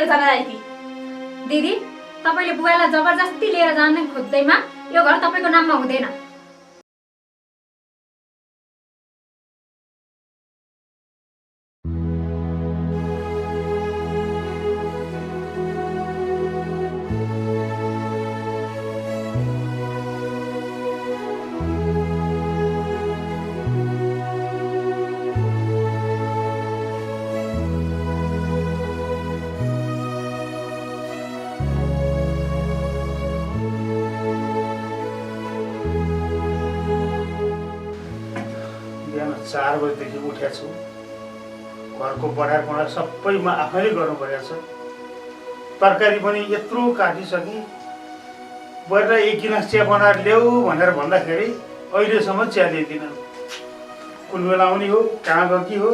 लिएर जान आएकी। दिदी, तपाईले बुवालाई जबरजस्ती लिएर जान खोज्दैमा यो घर तपाईको नाममा हुँदैन। बिहान 4 बजेदेखि उठेको छु। घरको बढार सबै म आफैले गर्नु परेको छ। तरकारी पनि यत्रो काटिसकेँ। बएर 1 गिलास चिया बनाएर ल्याऊ भनेर भन्दाखेरि अहिलेसम्म चिया ल्याइदिन। कुन बेला आउने हो, कहाँ गएकी हो?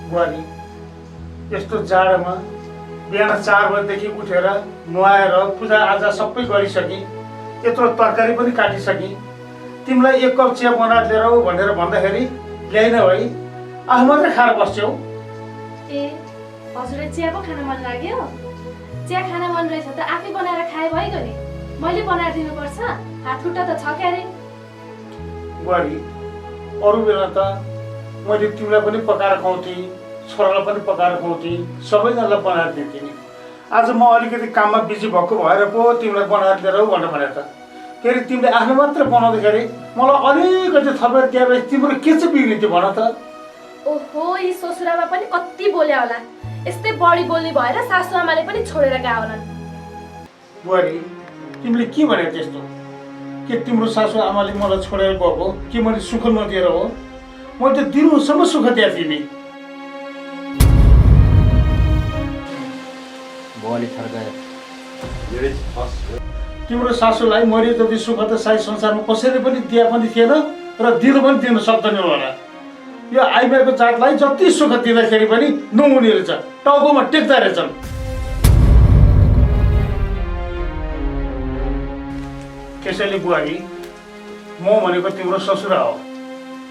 बुहारी, यस्तो जाडोमा बिहान 4 बजेदेखि उठेर नुहाएर पूजाआजा सबै गरिसकेँ। यत्रो तरकारी पनि काटिसकेँ। तिमीलाई 1 कप चिया बनाएर लिएर आऊ भनेर भन्दाखेरि ल्याइन है, आफू मात्रै खाएर बस्छौ। ए हजुरलाई चिया पो खान मन लाग्यो? चिया खान मन रहेछ त आफै बनाएर खाए भइगयो नि। मैले बनाएर दिनुपर्छ? हात खुट्टा त छ क्यारे। बुहारी, अरू बेला त मैले तिमीलाई पनि पकाएर खुवाउँथेँ, छोरालाई पनि पकाएर खुवाउँथेँ, सबैजनालाई बनाएर दिन्थेँ नि। आज म अलिकति काममा बिजी भएको भएर पो तिमीलाई बनाएर लिएर आऊ भनेर भने त के अरे तिमीले आफ्नो मात्र बनाउँदाखेरि मलाई अलिकति थपेर दिएपछि तिम्रो के चाहिँ बिग्रिन्थ्यो भन त? ओहो, यी ससुरामा पनि कति बोल्यो होला। यस्तै बढी बोल्ने भएर सासुआमाले पनि छोडेर गए होलान्। बुहारी, तिमीले के भने त्यस्तो? के तिम्रो सासुआमाले मलाई छोडेर गएको के मैले सुख नदिएर हो? मैले त दिनसम्म सुख दिएको थिएँ नि। तिम्रो सासूलाई मैले जति सुख त साई संसारमा कसैले पनि दिए पनि थिएन र दिनु पनि दिन सक्दैन होला। यो आइमाईको जातलाई जति सुख दिँदाखेरि पनि नहुने रहेछ, टाउकोमा टेक्दा रहेछन्। त्यसैले बुहारी, म भनेको तिम्रो ससुरा हो,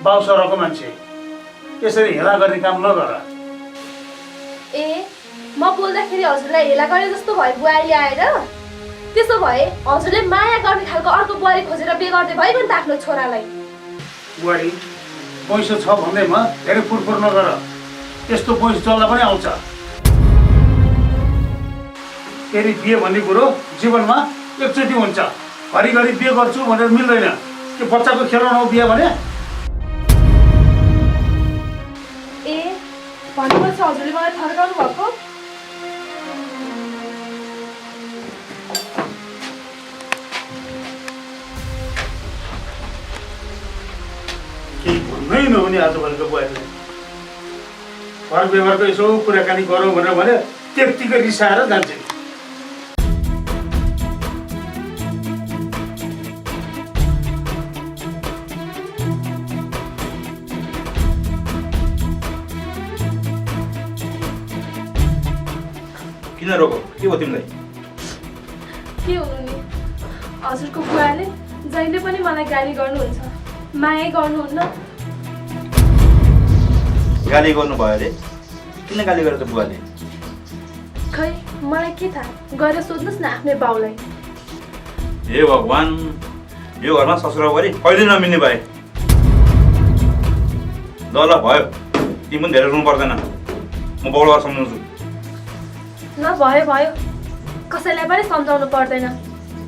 बाउ सरको मान्छे। यसरी हेला गर्ने काम नगर। ए म बोल्दाखेरि हजुरलाई हेला गरे जस्तो भयो बुहारी आएर? त्यसो भए हजुरले माया गर्ने खालको अर्को बुहारी खोजेर बिहे गर्दै भयो नि त आफ्नो छोरालाई। बुहारी, पैसा छ भन्दैमा धेरै फुरफुर नगर। त्यस्तो पैसा चल्दा पनि आउँछ। फेरि बिहे भन्ने कुरो जीवनमा एकचोटि हुन्छ। घरिघरि बिहे गर्छु भनेर मिल्दैन। के बच्चाको खेलाउन हो बिहे भने? ए भन्नुपर्छ हजुरले मलाई थर्काउनु भएको? केही भन्नै नहुने आजभोलिको बुहारीले। घर व्यवहारको यसो कुराकानी गरौँ भनेर भने त्यत्तिकै रिसाएर जान्छ। किन रोको? के हो तिमीलाई? के हुनु नि, हजुरको बुवाले जहिले पनि मलाई गाली गर्नुहुन्छ, माया गर्नुहुन्न। गाली गर्नुभयो अरे? किन गाली गरेर त बुवाले? खै मलाई के थाहा, गएर सोध्नुहोस् न आफ्नै बाउलाई। हे भगवान्, यो घरमा ससुरा बुहारी कहिले नमिल्ने भए। ल ल भयो, तिमी पनि धेरै रुनु पर्दैन। म बाउलाई सम्झाउँछु। ल भयो भयो, कसैलाई पनि सम्झाउनु पर्दैन।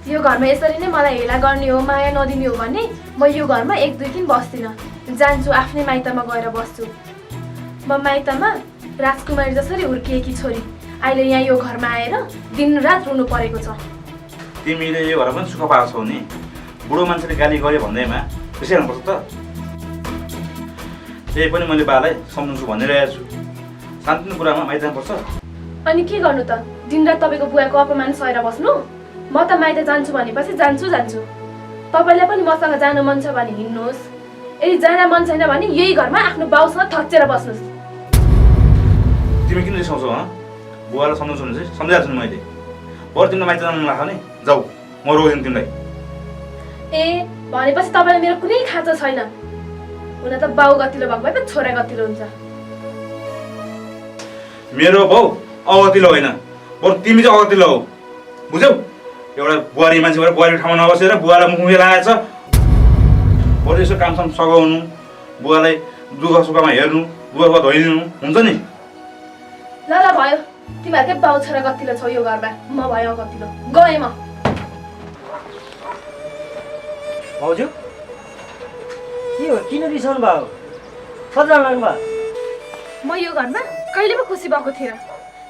यो घरमा यसरी नै मलाई हेला गर्ने हो, माया नदिने हो भने म यो घरमा 1-2 दिन बस्दिनँ। जान्छु आफ्नै माइतमा गएर बस्छु। म माइतमा राजकुमारी जसरी हुर्किएकी छोरी अहिले यहाँ यो घरमा आएर दिनरात रुनु परेको छ। तिमीले यो घर पनि सुख पाएको छौ नि। बुढो मान्छेले गाली गर्यो भन्दैमा रिसाउनुपर्छ त? त्यही पनि मैले बालाई सम्झाउँछु भनिरहेको छु। शान्तिको कुरामा माइत जानुपर्छ। अनि के गर्नु त? दिनरात तपाईँको बुवाको अपमान सहेर बस्नु? म त माइत जान्छु भनेपछि जान्छु। तपाईँलाई पनि मसँग जानु मन छ भने हिँड्नुहोस्। यदि जान मन छैन भने यही घरमा आफ्नो बाउसँग थच्चेर बस्नुहोस्। तिमी किन रिसाउँछौ? बुवालाई सम्झाउँछु भने चाहिँ सम्झाएको छु नि मैले। बरु तिमीलाई माइत जानु लाग्यो भने जाऊ, म रोक्दिनँ तिमीलाई। ए भनेपछि तपाईँलाई मेरो कुनै खाँचो छैन। हुन त बाउ गतिलो भएको भए त छोरा गतिलो हुन्छ। मेरो बाउ अगतिलो होइन, बरु तिमी चाहिँ अगतिलो हो, बुझ्यौ? एउटा बुहारी मान्छे भएर बुहारीको ठाउँमा नबसेर बुवालाई मुख लगाएछ। बरु यसो कामसाम सघाउनु, बुवालाई दुःख सुखमा हेर्नु, बुवा धोइदिनु हुन्छ नि। ल ल भयो, तिमीहरूकै बाउ छोरा गतिलो छौ यो घरमा, म भयो गतिलो, गएँ म। भाउजू के हो, किन रिसाउनु भयो? कता लाग्नु भयो? म यो घरमा कहिले पो खुसी भएको थिएन,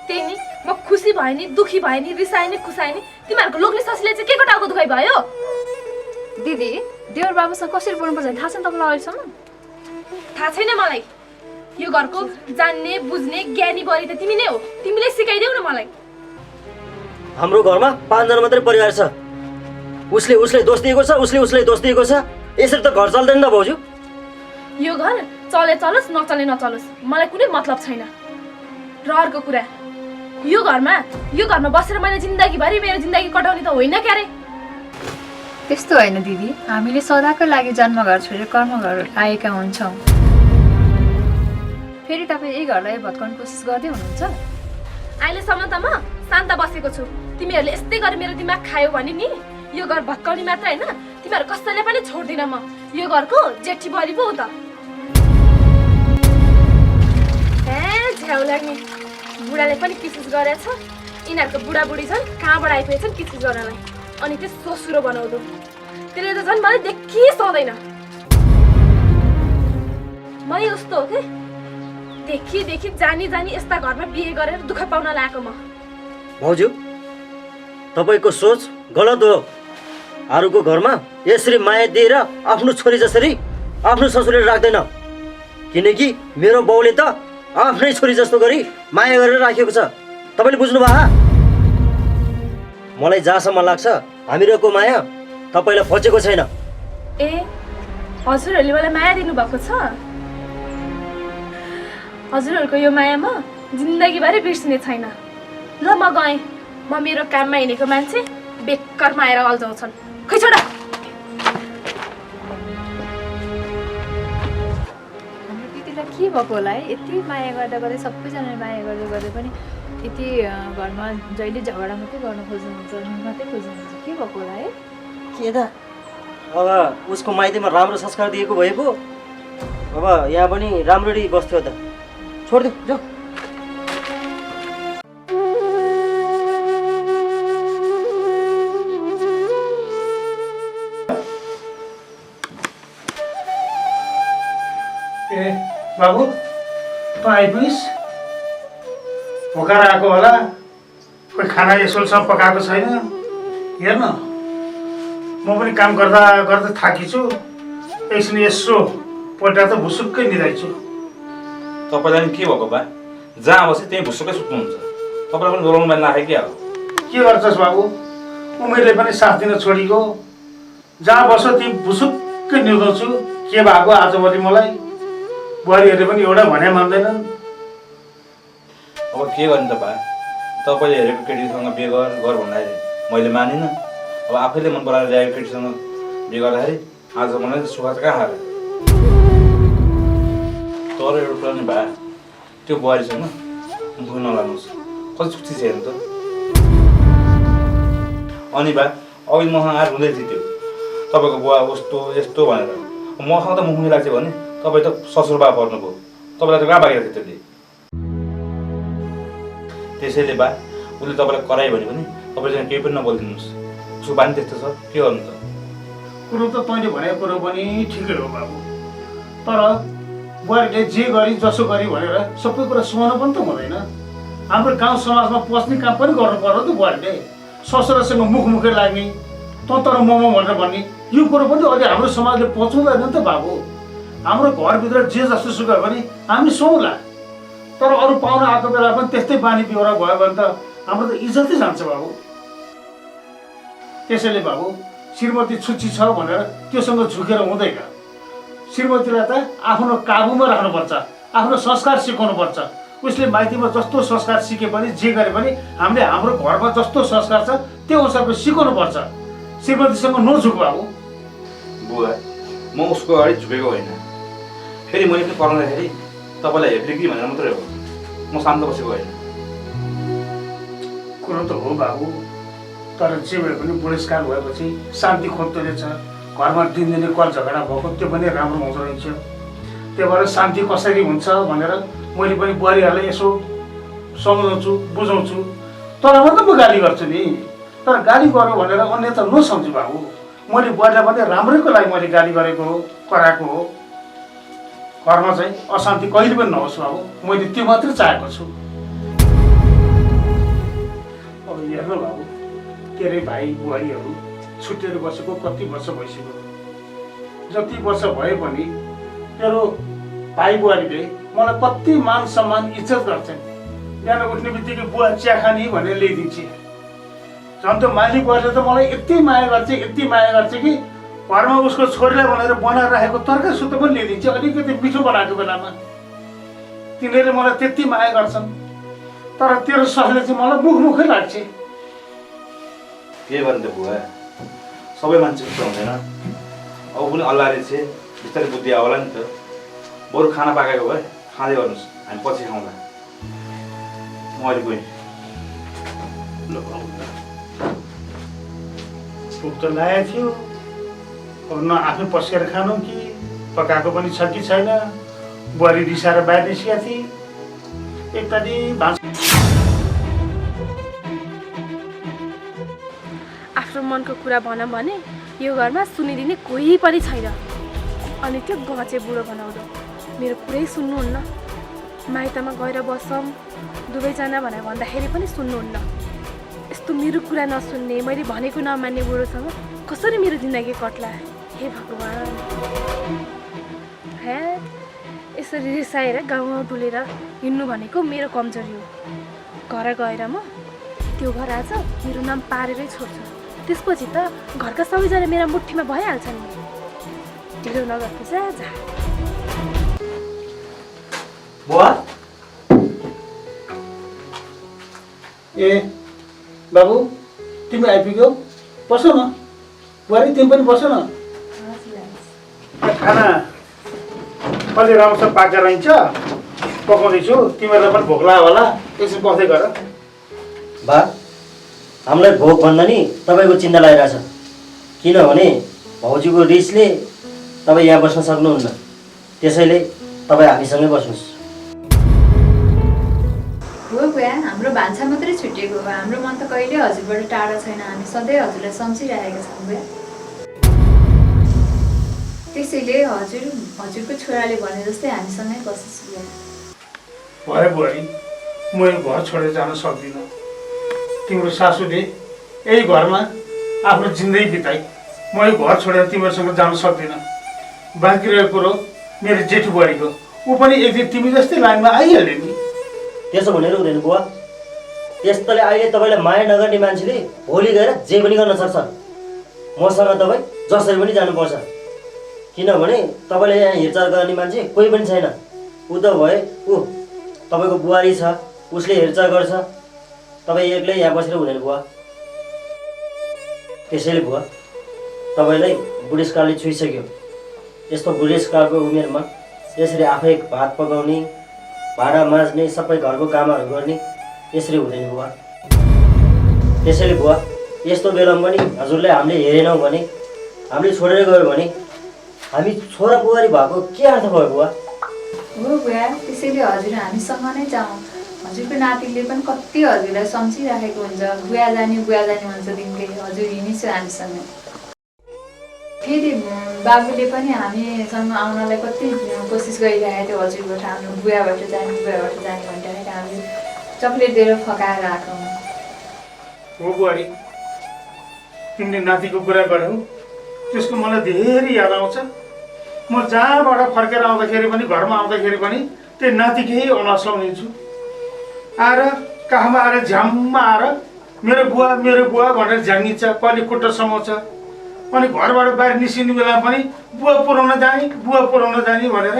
त्यही नि म खुसी भएँ नि, दुखी भएँ नि, रिसाएँ नि, खुसाएँ नि, तिमीहरूको लोग्ने ससीले चाहिँ के को टाउको दुखाइ भयो? दिदी देवर बाबुसँग कसरी बोल्नुपर्छ थाहा छैन तपाईँलाई अहिलेसम्म? थाहा छैन मलाई। यो घरको जान्ने बुझ्ने ज्ञानी बढी त तिमी नै हो, तिमीले सिकाइदेऊ न मलाई। हाम्रो घरमा 5 जना मात्रै परिवार छ। उसले दोष दिएको छ, उसले दोष दिएको छ। यसरी त घर चल्दैन त भाउजू। यो घर चले चलोस् नचले नचलोस् मलाई कुनै मतलब छैन। र अर्को कुरा, यो घरमा बसेर मैले जिन्दगीभरि मेरो जिन्दगी कटाउने त होइन क्यारे। त्यस्तो होइन दिदी, हामीले सदाको लागि जन्मघर छोडेर कर्मघर आएका हुन्छौँ। फेरि तपाईँ यही घरलाई भत्काउने कोसिस गर्दै हुनुहुन्छ? अहिलेसम्म त म शान्त बसेको छु। तिमीहरूले यस्तै गरी मेरो दिमाग खायो भने नि यो घर भत्काउने मात्र होइन, तिमीहरू कसैले पनि छोड्दिन म। यो घरको जेठी बढी पो हो त। झ्याउ लाग्ने बुढाले पनि किसिस गरेछ। यिनीहरूको बुढाबुढी छन्, कहाँबाट आइपुगेछन् किसिस गर्नलाई, अनि त्यो ससुरो बनाउँदो। त्यसले त झन् मलाई देखि सौँदैन। मै उस्तो हो के, देखि जानी यस्ता घरमा बिहे गरेर दुःख पाउन लागेको म। भाउजू तपाईँको सोच गलत हो। अरूको घरमा यसरी माया दिएर आफ्नो छोरी जसरी आफ्नो ससुरले राख्दैन, किनकि मेरो बाउले त आफ्नै छोरी जस्तो गरी माया गरेर राखेको छ। तपाईँले बुझ्नु भयो? मलाई जहाँसम्म लाग्छ हामीहरूको माया तपाईँलाई फचेको छैन। ए हजुरहरूले मलाई माया दिनुभएको छ? हजुरहरूको यो माया म जिन्दगीभरि बिर्सिने छैन। ल म गएँ, म मेरो काममा हिँडेको मान्छे बेकारमा आएर अल्झाउँछन्। खै छोडा। हाम्रो दिदीलाई के भएको होला है? यति माया गर्दा सबैजनाले माया गर्दै पनि यति घरमा जहिले झगडा मात्रै गर्न खोज्नुहुन्छ, मात्रै खोज्नुहुन्छ, के भएको होला है? के त अब उसको माइतीमा राम्रो संस्कार दिएको भए पो अब यहाँ पनि राम्ररी बस्थ्यो त। छोडिदिऊ जाऊ। ए बाबु त आइपुगिस्? भोकाएर आएको होला, कोही खाना यसोलसम्म पकाएको छैन। हेर्न म पनि काम गर्दा गर्दा थाकिछु, एकछिन यसो पल्टा त भुसुक्कै निधाइछु। तपाईँलाई नि के भएको बा? जहाँ बसे त्यहीँ भुसुक्कै सुत्नुहुन्छ। तपाईँलाई पनि डोलाउनु मान्नु आयो क्या? के गर्छस् बाबु, उमेरले पनि साथ दिन छोडिको। जहाँ बस्यो त्यही भुसुक्कै निधाउँछु। के भएको आजभोलि मलाई? बुहारीहरूले पनि एउटा भने मान्दैनन्। अब के गर्ने त बा? तपाईँले हेरेको केटीसँग बिहे गर भन्दाखेरि मैले मानिनँ। अब आफैले मन पराएर ल्याएको केटीसँग बिहे गर्दाखेरि आज मलाई सुख त कहाँ हाल्यो? तर एउटा कुरा नि भए त्यो बुहारीसँग मुख नलाग्नुहोस्, कति छुट्टी छ हेर्नु त। अनि बा अघि मसँग आएर हुँदै थियो त्यो तपाईँको बुवा उस्तो यस्तो भनेर। मसँग त मुख लाग्छ भने तपाईँ त ससुर बा पर्नुभयो, तपाईँलाई त कहाँ बाँकी थियो त्यसले। त्यसैले बा उसले तपाईँलाई करायो भने पनि तपाईँसँग केही पनि नबोलिदिनुहोस्। उसको बानी त्यस्तो छ, के गर्नु त? कुरो त तैँले भनेको कुरो पनि ठिकै हो बाबु, तर बुहारीले जे गरी जसो गरी भनेर सबै कुरा सुहाउनु पनि त हुँदैन। हाम्रो गाउँ समाजमा पस्ने काम पनि गर्नु पर्यो त बुहारीले। ससुरासँग मुखै लाग्ने, तर मोमो भनेर भन्ने, यो कुरो पनि अहिले हाम्रो समाजले पचाउँदैन नि त बाबु। हाम्रो घरभित्र जे जस्तो सुख भने हामी सुहाउँला, तर अरू पाहुना आएको बेला पनि त्यस्तै बानी बेहोरा भयो भने त हाम्रो त इज्जतै जान्छ बाबु। त्यसैले बाबु श्रीमती छुच्ची छ भनेर त्योसँग झुकेर हुँदैन। श्रीमतीलाई त आफ्नो काबुमा राख्नुपर्छ, आफ्नो संस्कार सिकाउनुपर्छ। उसले माइतीमा जस्तो संस्कार सिके पनि जे गरे पनि हामीले हाम्रो घरमा जस्तो संस्कार छ त्यो अनुसारको सिकाउनुपर्छ। श्रीमतीसँग नझुक बाबु। बुवा म उसको अगाडि झुकेको होइन, फेरि मैले पनि पर्दाखेरि तपाईँलाई हेप्ने कि भनेर मात्रै हो। म शान्त बसेको होइन। कुरो त हो बाबु, तर जे भए पनि बुढेसकाल भएपछि शान्ति खोज्दो रहेछ। घरमा दिनदिनै कल झगडा भएको त्यो पनि राम्रो हुँदो रहेछ। त्यही भएर शान्ति कसरी हुन्छ भनेर मैले पनि बुहारीहरूलाई यसो सम्झाउँछु, बुझाउँछु। तर मात्रै म गाली गर्छु नि, तर गाली गरौँ भनेर अन्य त नसम्झु बाबु। मैले बुहारीलाई पनि राम्रैको लागि मैले गाली गरेको हो, कराएको हो। घरमा चाहिँ अशान्ति कहिले पनि नहोस् बाबु, मैले त्यो मात्रै चाहेको छु। अब हेर्नु बाबु, तेरै भाइ बुहारीहरू छुट्टिएर बसेको कति वर्ष भइसक्यो। जति वर्ष भए पनि मेरो भाइ बुहारीले मलाई कति मान सम्मान इज्जत गर्छन्। बिहान उठ्ने बित्तिकै बुवा चिया खाने भनेर ल्याइदिन्छ। झन् त्यो माइली बुहारीले त मलाई यति माया गर्छ, यति माया गर्छ कि घरमा उसको छोरीलाई भनेर बनाएर राखेको तर्का सुतो पनि ल्याइदिन्छ, अलिकति मिठो बनाएको बेलामा। तिनीहरूले मलाई त्यति माया गर्छन्, तर तेरो सहले चाहिँ मलाई मुखमुखै लाग्छ। के गर्ने त बुवा, सबै मान्छे उस्तो हुँदैन। अब पनि अल्लाहले चाहिँ बिस्तारै बुद्धि आउला नि त। बरु खाना पाकेको भए खाँदै गर्नुहोस्, हामी पछि खाउँला। म अहिले गएँ। भोक त लागेको थियो, अब न आफै पस्केर खानु कि पकाएको पनि छ कि छैन। बुहारी रिसाएर बाहिर निस्केका थिए। एकताली आफ्नो मनको कुरा भनौँ भने यो घरमा सुनिदिने कोही पनि छैन। अनि त्यो गचे बुढो बनाउँदो मेरो कुरै सुन्नुहुन्न। माइतमा गएर बसौँ दुवैजना भनेर भन्दाखेरि पनि सुन्नुहुन्न। यस्तो मेरो कुरा नसुन्ने, मैले भनेको नमान्ने बुढोसँग कसरी मेरो जिन्दगी कट्ला। हे भगवान्, हे यसरी रिसाएर गाउँ डुलेर हिँड्नु भनेको मेरो कमजोरी हो। घर गएर म त्यो घर आज मेरो नाम पारेरै छोड्छु। त्यसपछि त घरका सबैजना मेरा मुठीमा भइहाल्छन् नि। ढिलो नगर्छु जा। बुवा ए बाबु, तिमी आइपुग्यौ, बस न। बुहारी तिमी पनि बस न। खाना अलि राम्रोसँग पाकेर रहन्छ, पकाउँदैछु। तिमीहरूलाई पनि भोक लाग्यो होला, यसो बस्दै गर। बा, हामीलाई भोक भन्दा नि तपाईँको चिन्ता लागिरहेछ। किनभने भाउजूको रिसले तपाईँ यहाँ बस्न सक्नुहुन्न। त्यसैले तपाईँ हामीसँगै बस्नुहोस्। हो बुवा, हाम्रो भान्सा मात्रै छुटिएको हो। हाम्रो मन त कहिले हजुरबाट टाढा छैन। हामी सधैँ हजुरलाई सम्झिरहेका छौँ बुवा। त्यसैले हजुरको छोराले भने जस्तै हामीसँगै बस्नुहोस् बुवा। भयो बुहारी, म यो घर छोडेर जान सक्दिनँ। तिम्रो सासूले यही घरमा आफ्नो जिन्दगी बिताइ। म यो घर छोडेर तिमीहरूसँग जान सक्दिनँ। बाँकी रहेको कुरो मेरो जेठो बुहारीको, ऊ पनि एक दिन तिमी जस्तै लाइनमा आइहाल्यो नि। त्यसो भनेर हुँदैन बुवा। त्यस्तोले अहिले तपाईँलाई माया नगर्ने मान्छेले भोलि गएर जे पनि गर्न सक्छ। मसँग तपाईँ जसरी पनि जानुपर्छ। किनभने तपाईँले यहाँ हेरचाह गर्ने मान्छे कोही पनि छैन। ऊ त भए ऊ तपाईँको बुहारी छ, उसले हेरचाह गर्छ। तपाईँ एक्लै यहाँ बसेर हुँदैन बुवा। त्यसैले बुवा, तपाईँलाई बुढेसकालले छुइसक्यो। यस्तो बुढेसकालको उमेरमा यसरी आफै भात पकाउने, भाँडा माझ्ने, सबै घरको कामहरू गर्ने यसरी हुँदैन बुवा। त्यसैले बुवा, यस्तो बेलामा पनि हजुरलाई हामीले हेरेनौँ भने, हामीले छोडेर गयो भने हामी छोरा बुहारी भएको के अर्थ भयो बुवा? हो बुवा, त्यसैले हजुर हामीसँग नै जाउँ। हजुरको नातिले पनि कति हजुरलाई सम्झिराखेको हुन्छ। बुवा जाने भन्छ दिनकै। हजुर हिँडिछु हामीसँग। फेरि बाबुले पनि हामीसँग आउनलाई कति कोसिस गरिरहेको थियो। हजुरबाट हाम्रो बुवाबाट जाने भनिरहेको हामीले चक्लेट दिएर फकाएर आएको। हो बुहारी, तिमीले नातिको कुरा गर्यौ, त्यसको मलाई धेरै याद आउँछ। म जहाँबाट फर्केर आउँदाखेरि पनि, घरमा आउँदाखेरि पनि त्यो नातिकै अनुहार सम्झिन्छु। आएर काखमा आएर झ्याममा आएर मेरो बुवा भनेर झ्याङ्गिन्छ, कहिले खुट्टा समाउँछ। अनि घरबाट बाहिर निस्किने बेला पनि बुवा पुऱ्याउन जाने भनेर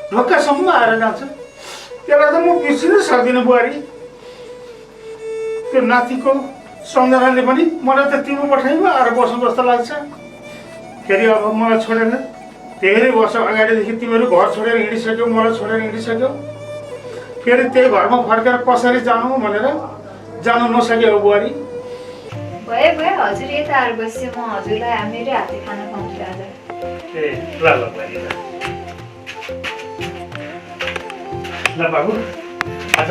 ढोकासम्म आएर जान्छ। त्यसलाई त म बिर्सिनै सक्दिनँ बुहारी। त्यो नातिको सम्झनाले पनि मलाई त तिम्रो पठाइमा आएर बस्नु जस्तो लाग्छ। फेरि अब मलाई छोडेर धेरै वर्ष अगाडिदेखि तिमीहरू घर छोडेर हिँडिसक्यौ, मलाई छोडेर हिँडिसक्यौ। फेरि त्यही घरमा फर्केर कसरी जानु भनेर जानु नसके हो बुहारी? भयो भयो हजुर यता आएर बस्यो म हजुरलाई मेरै हातले खाना खुवाउँछु आज। ए ल ल बुहारी ल। ल बाबु आज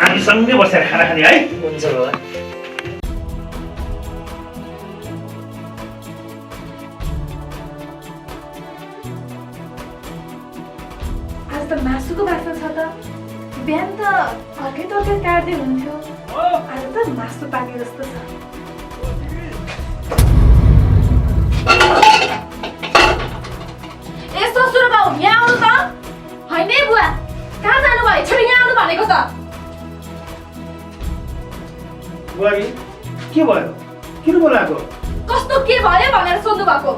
हामी सँगै बसेर खाना खाने है? हुन्छ बाबा। आज त मासुको बास्ना छ त। बिहान त अर्कै तरकारी काट्दै हुन्थ्यो, आज त मासु पाके जस्तो छ। ए ससुर बाउ यहाँ आउनु त। होइन है बुवा, कहाँ जानुभयो? छोरी यहाँ आउनु भनेको त। बुहारी के भयो? किन बोलाएको? कस्तो के भयो भनेर सोध्नु भएको?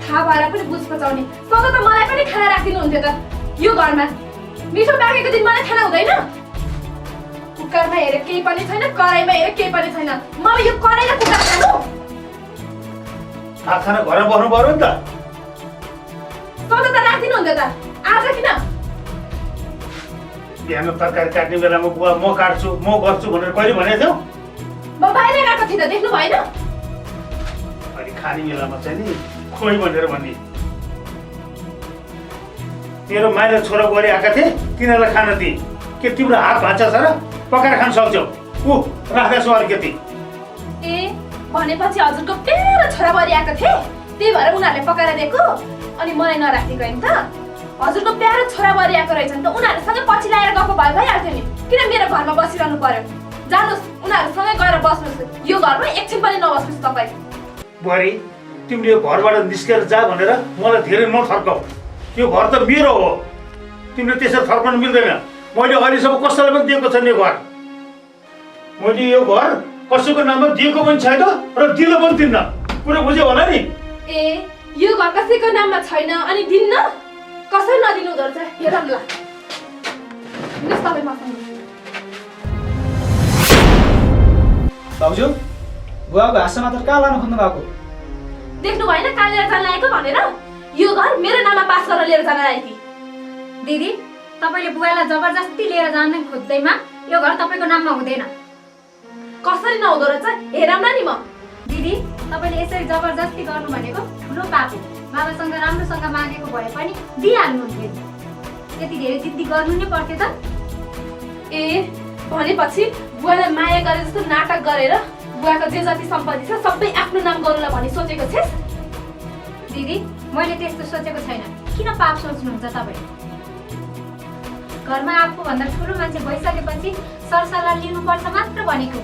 थाहा भएर पनि बुझ पचाउने। सधैँ त मलाई पनि खाना राखिदिनु हुन्थ्यो त यो घरमा। मिठो पाकेको दिन मलाई खाना हुँदैन? कुकरमा हेरेर केही पनि छैन, कराईमा हेरेर केही पनि छैन। मलाई यो कराई र कुकर खानु? भात खाना घरमा बस्नु पर्यो नि त। सधैँ त राखिदिनु हुन्थ्यो त, आज किन? बिहान तरकारी काट्ने बेलामा बुवा म काट्छु म गर्छु भनेर कहिले भनेको थियौ? म बाहिर गएको थिएँ त, देख्नु भएन? अहिले खाने बेलामा चाहिँ नि खोइ भनेर भन्ने। तेरो माइला छोरा बुहारी आएका थिए, तिनीहरूलाई खान दिए। के तिम्रो हात भाँच्चा छ र? पकाएर खान सक्छौ? राख्दैछु अलिकति। ए भनेपछि हजुरको प्यारो छोराबुहारी आएको थिए, त्यही भएर उनीहरूले पकाएर दिएको अनि मलाई नराखिदिएको होइन त? हजुरको प्यारो छोराबुहारी आएको रहेछन् त, उनीहरूसँग पछि लगाएर गएको भए भइहाल्थ्यो नि। किन मेरो घरमा बसिरहनु पर्यो? जानुहोस् उनीहरूसँगै गएर बस्नुहोस्। यो घरमा एकछिन पनि नबस्नुहोस् तपाईँ। बुहारी तिमीले यो घरबाट निस्केर जा भनेर मलाई धेरै नथर्काऊ। यो घर त मेरो हो, तिमीले त्यसरी थर्काउनु मिल्दैन। मैले अहिलेसम्म कसैलाई पनि दिएको छैन यो घर। मैले यो घर कसैको नाममा दिएको पनि छैन र दिलो पनि दिन्न। पुरै बुझ्यौ होला नि? ए यो घर कसैको नाममा छैन अनि दिन्न? कसै नदिनु हुँदो रहेछ। हेरौँ ल, हिँड्नुहोस् तपाईँ मसँग। भाउजू बुवाको हाँसमा त कहाँ लानु खोज्नु भएको? देख्नु भएन कहाँ लिएर जान लागेको भनेर? यो घर मेरो नाममा पास गरेर लिएर जान लागेकी। दिदी तपाईँले बुवालाई जबरजस्ती लिएर जान खोज्दैमा यो घर तपाईँको नाममा हुँदैन। कसरी नहुँदो रहेछ हेरौँ न नि म। दिदी तपाईँले यसरी जबरजस्ती गर्नु भनेको ठुलो पाप हो। बाबासँग राम्रोसँग मागेको भए पनि दिइहाल्नुहुन्थ्यो। यति धेरै जिद्दी गर्नु नै पर्थ्यो त। ए भनेपछि बुवालाई माया गरे जस्तो नाटक गरेर बुवाको जे जति सम्पत्ति छ सबै आफ्नो नाम गरौँला भनी सोचेको थिएस? दिदी मैले त्यस्तो सोचेको छैन। किन पाप सोच्नुहुन्छ तपाईँ? घरमा आफूभन्दा ठुलो मान्छे भइसकेपछि सरसल्लाह लिनुपर्छ मात्र भनेको।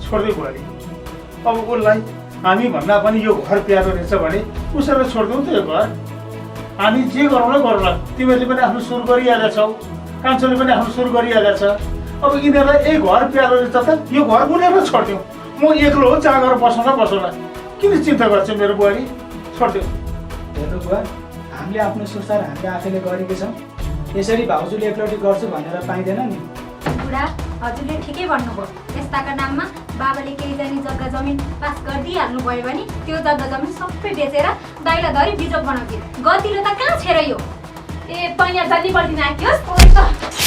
छोडिदिऊ बुहारी। अब उसलाई हामी भन्दा पनि यो घर प्यारो रहेछ भने उसैलाई छोडिदिउँ त यो घर। हामी जे गरौँला गरौँला। तिमीहरूले पनि आफ्नो सुरु गरिहालेका छौ, कान्छोले पनि आफ्नो सुरु गरिहालेको छ। अब यिनीहरूलाई यही घर प्यारो रहेछ त यो घर उनीहरूलाई छोडिदिउँ। म एक्लो हो, चाह गरेर बसौँला बसौँला। किन चिन्ता गर्छ मेरो बुहारी? छोडिदिउँ। हेर्नु बुवा, हामीले आफ्नो सुसार हामीले आफैले गरेकै छौँ। यसरी भाउजूले एकलौटी गर्छु भनेर पाइँदैन नि। बुढा हजुरले ठिकै भन्नुभयो। यस्ताका नाममा बाबाले केही जानी जग्गा जमिन पास गरिदिइहाल्नु भयो भने त्यो जग्गा जमिन सबै बेचेर दाइला धरी बिजोग बनाउँथ्यो। गतिलो त कहाँ छेर यो? ए पैया जान्ने पर्दैन आइयोस्।